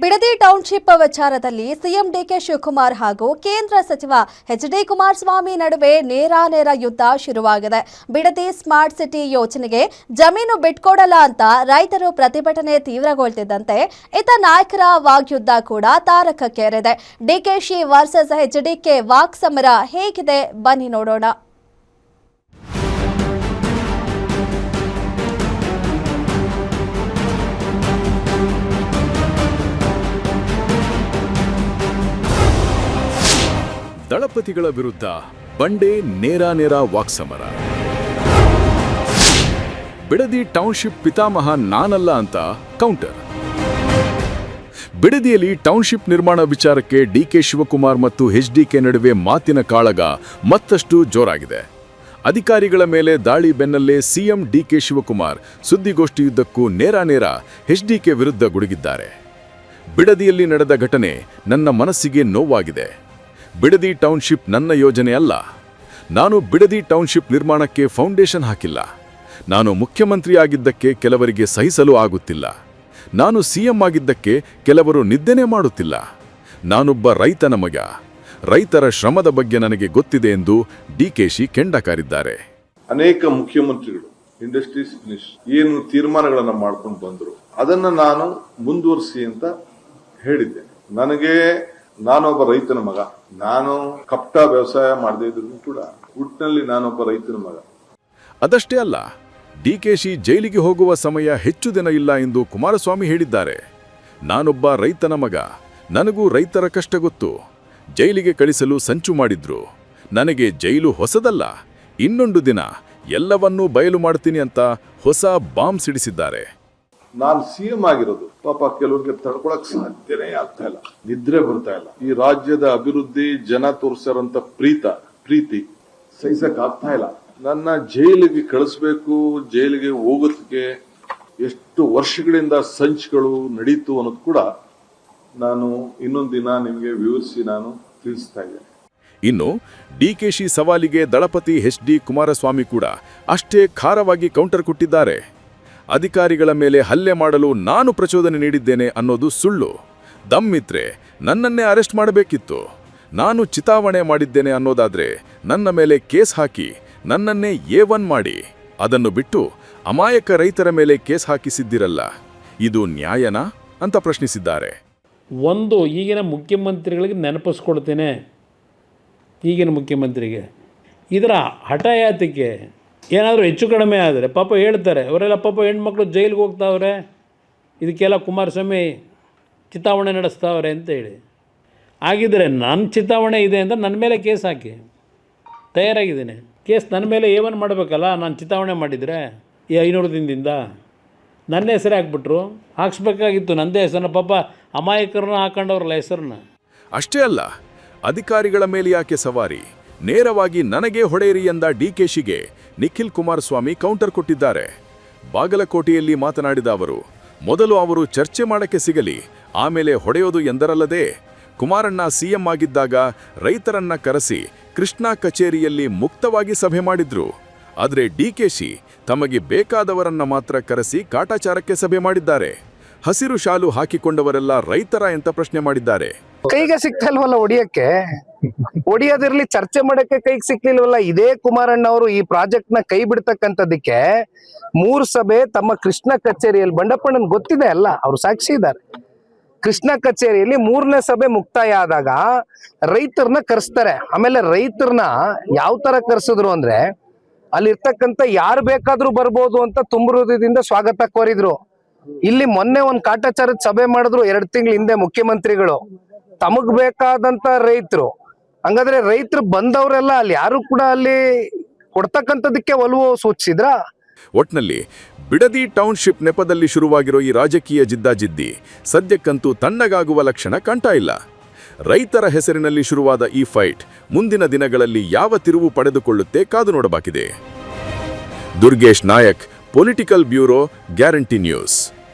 Bidadi township ವಿಚಾರದಲ್ಲಿ CM DK Shivakumar ಹಾಗೂ ಕೇಂದ್ರ ಸಚಿವ ಎಚ್.ಡಿ. ಕುಮಾರಸ್ವಾಮಿ ನಡುವೆ ನೇರಾನೇರ ಯುದ್ಧ ಶುರುವಾಗಿದೆ. ಬಿಡದಿ ಸ್ಮಾರ್ಟ್ ಸಿಟಿ ಯೋಜನೆಗೆ ಜಮೀನು ಬಿಟ್ಕೊಡಲ್ಲ ಅಂತ ರೈತರು ಪ್ರತಿಭಟನೆ ತೀವ್ರಗೊಳ್ತಿದ್ದಂತೆ ಇತ ನಾಯಕರ ವಾಗ್ಯುದ್ಧ ಕೂಡ ತಾರಕಕ್ಕೇರಿದೆ. ಡಿಕೆಶಿ ವರ್ಸಸ್ ಎಚ್.ಡಿಕೆ ವಾಕ್ ಸಮರ ಹೇಗಿದೆ ಬನ್ನಿ ನೋಡೋಣ. ದಳಪತಿಗಳ ವಿರುದ್ಧ ಬಂಡೆ ನೇರಾನೇರ ವಾಕ್ಸಮರ. ಬಿಡದಿ ಟೌನ್ಶಿಪ್ ಪಿತಾಮಹ ನಾನಲ್ಲ ಅಂತ ಕೌಂಟರ್. ಬಿಡದಿಯಲ್ಲಿ ಟೌನ್ಶಿಪ್ ನಿರ್ಮಾಣ ವಿಚಾರಕ್ಕೆ ಡಿಕೆ ಶಿವಕುಮಾರ್ ಮತ್ತು ಎಚ್.ಡಿಕೆ ನಡುವೆ ಮಾತಿನ ಕಾಳಗ ಮತ್ತಷ್ಟು ಜೋರಾಗಿದೆ. ಅಧಿಕಾರಿಗಳ ಮೇಲೆ ದಾಳಿ ಬೆನ್ನಲ್ಲೇ ಸಿಎಂ ಡಿಕೆ ಶಿವಕುಮಾರ್ ಸುದ್ದಿಗೋಷ್ಠಿಯುದ್ದಕ್ಕೂ ನೇರಾನೇರ ಎಚ್.ಡಿಕೆ ವಿರುದ್ಧ ಗುಡುಗಿದ್ದಾರೆ. ಬಿಡದಿಯಲ್ಲಿ ನಡೆದ ಘಟನೆ ನನ್ನ ಮನಸ್ಸಿಗೆ ನೋವಾಗಿದೆ. ಬಿಡದಿ ಟೌನ್ಶಿಪ್ ನನ್ನ ಯೋಜನೆ ಅಲ್ಲ. ನಾನು ಬಿಡದಿ ಟೌನ್ಶಿಪ್ ನಿರ್ಮಾಣಕ್ಕೆ ಫೌಂಡೇಶನ್ ಹಾಕಿಲ್ಲ. ನಾನು ಮುಖ್ಯಮಂತ್ರಿ ಆಗಿದ್ದಕ್ಕೆ ಕೆಲವರಿಗೆ ಸಹಿಸಲು ಆಗುತ್ತಿಲ್ಲ. ನಾನು ಸಿಎಂ ಆಗಿದ್ದಕ್ಕೆ ಕೆಲವರು ನಿದ್ದೆನೇ ಮಾಡುತ್ತಿಲ್ಲ. ನಾನೊಬ್ಬ ರೈತನ ಮಗ. ರೈತರ ಶ್ರಮದ ಬಗ್ಗೆ ನನಗೆ ಗೊತ್ತಿದೆ ಎಂದು ಡಿಕೆಶಿ ಕೆಂಡಕಾರಿದ್ದಾರೆ. ಅನೇಕ ಮುಖ್ಯಮಂತ್ರಿಗಳು ಇಂಡಸ್ಟ್ರೀಸ್ ಏನು ತೀರ್ಮಾನಗಳನ್ನು ಮಾಡ್ಕೊಂಡು ಬಂದರು ಅದನ್ನ ನಾನು ಮುಂದುವರಿಸಿ ಅಂತ ಹೇಳಿದ್ದೆ. ನಾನೊಬ್ಬ ರೈತನ ಮಗ. ನಾನು ಕಪ್ಟ ವ್ಯವಸಾಯ ಮಾಡದೇ ಇದ್ರು ಕೂಡ ಹುಟ್ಟಿನಲ್ಲಿ ನಾನೊಬ್ಬ ರೈತನ ಮಗ. ಅದಷ್ಟೇ ಅಲ್ಲ, ಡಿಕೆಶಿ ಜೈಲಿಗೆ ಹೋಗುವ ಸಮಯ ಹೆಚ್ಚು ದಿನ ಇಲ್ಲ ಎಂದು ಕುಮಾರಸ್ವಾಮಿ ಹೇಳಿದ್ದಾರೆ. ನಾನೊಬ್ಬ ರೈತನ ಮಗ. ನನಗೂ ರೈತರ ಕಷ್ಟ ಗೊತ್ತು. ಜೈಲಿಗೆ ಕಳಿಸಲು ಸಂಚು ಮಾಡಿದ್ರು. ನನಗೆ ಜೈಲು ಹೊಸದಲ್ಲ. ಇನ್ನೊಂದು ದಿನ ಎಲ್ಲವನ್ನೂ ಬಯಲು ಮಾಡ್ತೀನಿ ಅಂತ ಹೊಸ ಬಾಂಬ್ ಸಿಡಿಸಿದ್ದಾರೆ. ನಾನು ಸಿಎಂ ಆಗಿರೋದು ಪಾಪ ಕೆಲವರಿಗೆ ತಡ್ಕೊಳಕ್ ಸಾಧ್ಯನೇ ಆಗ್ತಾ ಇಲ್ಲ. ನಿದ್ರೆ ಬರ್ತಾ ಇಲ್ಲ. ಈ ರಾಜ್ಯದ ಅಭಿವೃದ್ಧಿ, ಜನ ತೋರಿಸಿರೋಂತ ಪ್ರೀತಿ ಸಹಿಸಕ್ ಆಗ್ತಾ ಇಲ್ಲ. ನನ್ನ ಜೈಲಿಗೆ ಕಳಿಸ್ಬೇಕು, ಜೈಲಿಗೆ ಹೋಗೋದಕ್ಕೆ ಎಷ್ಟು ವರ್ಷಗಳಿಂದ ಸಂಚುಗಳು ನಡೀತು ಅನ್ನೋದು ಕೂಡ ನಾನು ಇನ್ನೊಂದು ದಿನ ನಿಮಗೆ ವಿವರಿಸಿ ನಾನು ತಿಳಿಸ್ತಾ ಇದ್ದೇನೆ. ಇನ್ನು ಡಿಕೆಶಿ ಸವಾಲಿಗೆ ದಳಪತಿ ಎಚ್.ಡಿ. ಕುಮಾರಸ್ವಾಮಿ ಕೂಡ ಅಷ್ಟೇ ಖಾರವಾಗಿ ಕೌಂಟರ್ ಕೊಟ್ಟಿದ್ದಾರೆ. ಅಧಿಕಾರಿಗಳ ಮೇಲೆ ಹಲ್ಲೆ ಮಾಡಲು ನಾನು ಪ್ರಚೋದನೆ ನೀಡಿದ್ದೇನೆ ಅನ್ನೋದು ಸುಳ್ಳು. ದಮ್ಮಿದ್ರೆ ನನ್ನನ್ನೇ ಅರೆಸ್ಟ್ ಮಾಡಬೇಕಿತ್ತು. ನಾನು ಚಿತಾವಣೆ ಮಾಡಿದ್ದೇನೆ ಅನ್ನೋದಾದ್ರೆ ನನ್ನ ಮೇಲೆ ಕೇಸ್ ಹಾಕಿ ನನ್ನನ್ನೇ A1 ಮಾಡಿ, ಅದನ್ನು ಬಿಟ್ಟು ಅಮಾಯಕ ರೈತರ ಮೇಲೆ ಕೇಸ್ ಹಾಕಿಸಿದ್ದಿರಲ್ಲ. ಇದು ನ್ಯಾಯನಾ ಅಂತ ಪ್ರಶ್ನಿಸಿದ್ದಾರೆ. ಈಗಿನ ಮುಖ್ಯಮಂತ್ರಿಗಳಿಗೆ ನೆನಪಿಸ್ಕೊಡ್ತೇನೆ. ಈಗಿನ ಮುಖ್ಯಮಂತ್ರಿಗೆ ಇದರ ಹಠಯಾತಿಕೆ ಏನಾದರೂ ಹೆಚ್ಚು ಕಡಿಮೆ ಆದರೆ ಪಾಪ ಹೇಳ್ತಾರೆ, ಅವರೆಲ್ಲ ಪಾಪ ಹೆಣ್ಮಕ್ಳು ಜೈಲಿಗೆ ಹೋಗ್ತಾವ್ರೆ, ಇದಕ್ಕೆಲ್ಲ ಕುಮಾರಸ್ವಾಮಿ ಚಿತಾವಣೆ ನಡೆಸ್ತಾವ್ರೆ ಅಂತೇಳಿ. ಆಗಿದ್ದರೆ ನನ್ನ ಚಿತಾವಣೆ ಇದೆ ಅಂತ ನನ್ನ ಮೇಲೆ ಕೇಸ್ ಹಾಕಿ, ತಯಾರಾಗಿದ್ದೀನಿ. ಕೇಸ್ ನನ್ನ ಮೇಲೆ A1 ಮಾಡಬೇಕಲ್ಲ. ನಾನು ಚಿತಾವಣೆ ಮಾಡಿದರೆ ಈ 500 ದಿನದಿಂದ ನನ್ನ ಹೆಸರೇ ಹಾಕ್ಬಿಟ್ರು. ಹಾಕ್ಸ್ಬೇಕಾಗಿತ್ತು ನನ್ನದೇ ಹೆಸರನ್ನ. ಪಾಪ ಅಮಾಯಕರನ್ನ ಹಾಕೊಂಡವ್ರಲ್ಲ ಹೆಸರನ್ನ. ಅಷ್ಟೇ ಅಲ್ಲ, ಅಧಿಕಾರಿಗಳ ಮೇಲೆ ಯಾಕೆ ಸವಾರಿ, ನೇರವಾಗಿ ನನಗೆ ಹೊಡೆಯಿರಿ ಎಂದ ಡಿಕೆಶಿಗೆ ನಿಖಿಲ್ ಕುಮಾರಸ್ವಾಮಿ ಕೌಂಟರ್ ಕೊಟ್ಟಿದ್ದಾರೆ. ಬಾಗಲಕೋಟೆಯಲ್ಲಿ ಮಾತನಾಡಿದ ಅವರು, ಮೊದಲು ಅವರು ಚರ್ಚೆ ಮಾಡಕ್ಕೆ ಸಿಗಲಿ, ಆಮೇಲೆ ಹೊಡೆಯೋದು ಎಂದರಲ್ಲದೆ. ಕುಮಾರಣ್ಣ ಸಿಎಂ ಆಗಿದ್ದಾಗ ರೈತರನ್ನ ಕರೆಸಿ ಕೃಷ್ಣಾ ಕಚೇರಿಯಲ್ಲಿ ಮುಕ್ತವಾಗಿ ಸಭೆ ಮಾಡಿದ್ರು. ಆದರೆ ಡಿಕೆಶಿ ತಮಗೆ ಬೇಕಾದವರನ್ನ ಮಾತ್ರ ಕರೆಸಿ ಕಾಟಾಚಾರಕ್ಕೆ ಸಭೆ ಮಾಡಿದ್ದಾರೆ. ಹಸಿರು ಶಾಲು ಹಾಕಿಕೊಂಡವರೆಲ್ಲ ರೈತರ ಅಂತ ಪ್ರಶ್ನೆ ಮಾಡಿದ್ದಾರೆ. ಕೈಗೆ ಸಿಕ್ತಲ್ವಲ್ಲ ಹೊಡಿಯಕ್ಕೆ, ಹೊಡಿಯೋದಿರ್ಲಿ, ಚರ್ಚೆ ಮಾಡಕ್ಕೆ ಕೈಗೆ ಸಿಕ್ಲಿಲ್ವಲ್ಲ. ಇದೇ ಕುಮಾರಣ್ಣ ಅವರು ಈ ಪ್ರಾಜೆಕ್ಟ್ ನ ಕೈ ಬಿಡ್ತಕ್ಕಂಥದ್ದಕ್ಕೆ 3 ಸಭೆ ತಮ್ಮ ಕೃಷ್ಣ ಕಚೇರಿಯಲ್ಲಿ, ಬಂಡಪ್ಪಣ್ಣನ್ ಗೊತ್ತಿದೆ ಅಲ್ಲ, ಅವ್ರು ಸಾಕ್ಷಿ ಇದ್ದಾರೆ. ಕೃಷ್ಣ ಕಚೇರಿಯಲ್ಲಿ 3ನೇ ಸಭೆ ಮುಕ್ತಾಯ ಆದಾಗ ರೈತರನ್ನ ಕರೆಸ್ತಾರೆ. ಆಮೇಲೆ ರೈತರನ್ನ ಯಾವ ತರ ಕರೆಸಿದ್ರು ಅಂದ್ರೆ, ಅಲ್ಲಿರ್ತಕ್ಕಂಥ ಯಾರು ಬೇಕಾದ್ರೂ ಬರ್ಬೋದು ಅಂತ ತುಂಬ ಹೃದಯದಿಂದ ಸ್ವಾಗತ ಕೋರಿದ್ರು. ಇಲ್ಲಿ ಮೊನ್ನೆ ಒಂದು ಕಾಟಾಚಾರದ ಸಭೆ ಮಾಡಿದ್ರು 2 ತಿಂಗಳ ಹಿಂದೆ ಮುಖ್ಯಮಂತ್ರಿಗಳು. ತಮಗ್ ಬೇಕಾದಂತ ರೈತರು, ಹಂಗಾದ್ರೆ ರೈತರು ಬಂದವರೆಲ್ಲ ಅಲ್ಲಿ ಯಾರು ಕೂಡ ಅಲ್ಲಿ ಕೊಡ್ತಕ್ಕಂಥದಕ್ಕೆ ಒಲವು ಸೂಚಿಸಿದ್ರ. ಒಟ್ನಲ್ಲಿ ಬಿಡದಿ ಟೌನ್ಶಿಪ್ ನೆಪದಲ್ಲಿ ಶುರುವಾಗಿರೋ ಈ ರಾಜಕೀಯ ಜಿದ್ದಾಜಿದ್ದಿ ಸದ್ಯಕ್ಕಂತೂ ತಣ್ಣಗಾಗುವ ಲಕ್ಷಣ ಕಾಣ್ತಾ ಇಲ್ಲ. ರೈತರ ಹೆಸರಿನಲ್ಲಿ ಶುರುವಾದ ಈ ಫೈಟ್ ಮುಂದಿನ ದಿನಗಳಲ್ಲಿ ಯಾವ ತಿರುವು ಪಡೆದುಕೊಳ್ಳುತ್ತೆ ಕಾದು ನೋಡಬೇಕಿದೆ. Durgesh Nayak, political bureau, guarantee news.